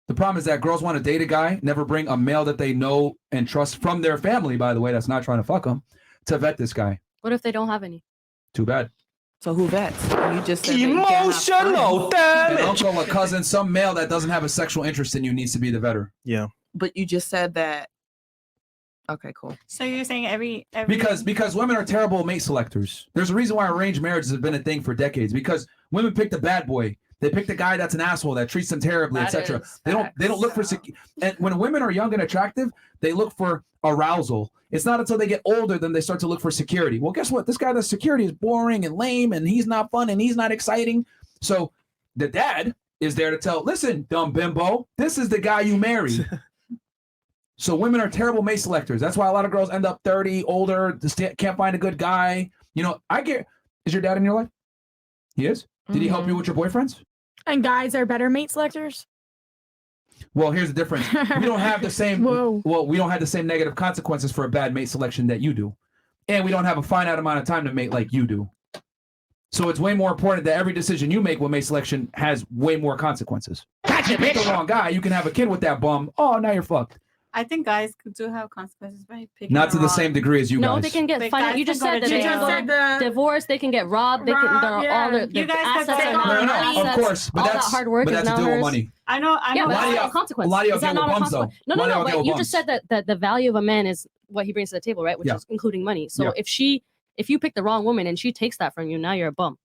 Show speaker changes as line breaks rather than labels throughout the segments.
The problem is that girls want to date a guy, never bring a male that they know and trust from their family, by the way, that's not trying to fuck them, to vet this guy.
What if they don't have any?
Too bad.
So who vets? You just said
emotional damage. An uncle, a cousin, some male that doesn't have a sexual interest in you needs to be the vetter.
Yeah.
But you just said that. Okay, cool.
So you're saying every
because women are terrible mate selectors. There's a reason why arranged marriages have been a thing for decades. Because women pick the bad boy. They pick the guy that's an asshole that treats them terribly, etc. They don't look for and when women are young and attractive, they look for arousal. It's not until they get older then they start to look for security. Well, guess what? This guy that's security is boring and lame and he's not fun and he's not exciting. So the dad is there to tell, listen, dumb bimbo, this is the guy you marry. So women are terrible mate selectors. That's why a lot of girls end up 30, older, can't find a good guy. You know, is your dad in your life? He is? Did he help you with your boyfriends?
And guys are better mate selectors?
Well, here's the difference. We don't have the same we don't have the same negative consequences for a bad mate selection that you do. And we don't have a finite amount of time to mate like you do. So it's way more important that every decision you make with mate selection has way more consequences. If you pick the wrong guy, you can have a kid with that bum. Oh, now you're fucked.
I think guys do have consequences by picking.
Not to the same degree as you guys.
No, they can get fined. You just said that they can go divorce. They can get robbed. They can. All the assets are
no, of course, but that's
hard work.
But that's a deal with money.
I know.
Yeah, but that's not a consequence.
A lot of y'all
Is that
deal with
not a
bums, though.
consequence? No. Wait, you just said that the value of a man is what he brings to the table, right? Which is including money. So if you pick the wrong woman and she takes that from you, now you're a bum.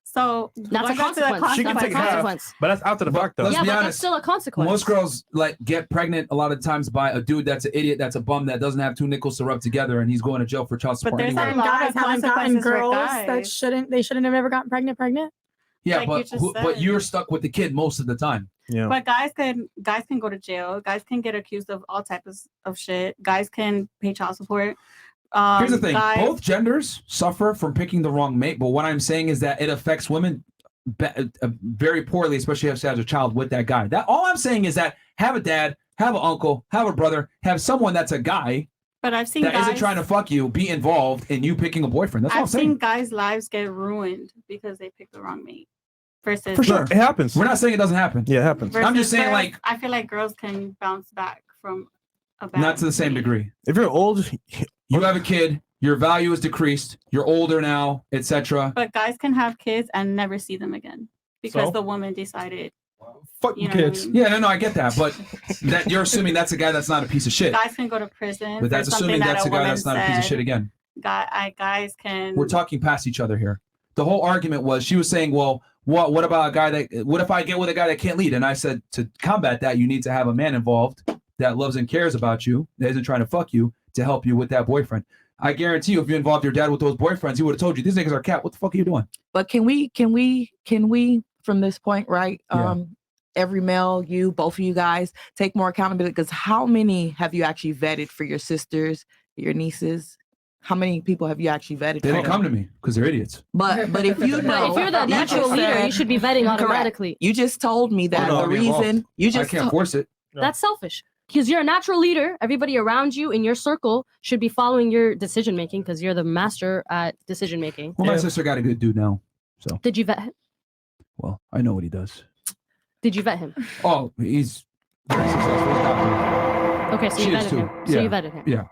So
that's a consequence.
She can take half, but that's after the fact, though.
Let's be
but
honest,
that's still a consequence.
Most girls get pregnant a lot of times by a dude that's an idiot, that's a bum, that doesn't have two nickels to rub together, and he's going to jail for child support.
But there's
anyway.
a lot of
haven't gotten
consequences for
girls
guys.
that shouldn't have ever gotten pregnant.
Yeah,
like
but you're stuck with the kid most of the time.
Yeah.
But guys can go to jail. Guys can get accused of all types of shit. Guys can pay child support.
Here's the thing: both genders suffer from picking the wrong mate. But what I'm saying is that it affects women very poorly, especially if she has a child with that guy. That all I'm saying is that have a dad, have an uncle, have a brother, have someone that's a guy.
But I've seen
that
guys
isn't trying to fuck you, be involved in you picking a boyfriend. That's all I'm
I've
saying.
seen guys' lives get ruined because they picked the wrong mate. Versus
For sure,
it happens.
We're not saying it doesn't happen.
Yeah, it happens.
I'm just saying,
girls,
like,
I feel like girls can bounce back from a bad
not to the same degree.
If you're old,
you have a kid, your value is decreased, you're older now, etc.
But guys can have kids and never see them again because
So?
the woman decided.
Fuck
you know
kids.
what I mean?
Yeah, no, I get that, but that you're assuming that's a guy that's not a piece of shit.
Guys can go to prison.
But that's
for something
assuming that's
that
a guy
woman
that's not a piece of shit again.
Guys can.
We're talking past each other here. The whole argument was she was saying, well, what about a guy that, what if I get with a guy that can't lead? And I said, to combat that, you need to have a man involved that loves and cares about you, that isn't trying to fuck you, to help you with that boyfriend. I guarantee you, if you involved your dad with those boyfriends, he would have told you, these niggas are cat. What the fuck are you doing?
But can we from this point, right? Every male, both of you guys, take more accountability, because how many have you actually vetted for your sisters, your nieces? How many people have you actually vetted?
They didn't come to me because they're idiots.
But if you know,
if you're the natural leader, you should be vetting automatically.
You just told me that the reason you just
I can't force it.
That's selfish. Because you're a natural leader. Everybody around you in your circle should be following your decision making because you're the master at decision making.
Well, my sister got a good dude now. So
did you vet him?
Well, I know what he does.
Did you vet him?
Oh, he's very successful.
Okay, so you vetted him. So you vetted him.
Yeah.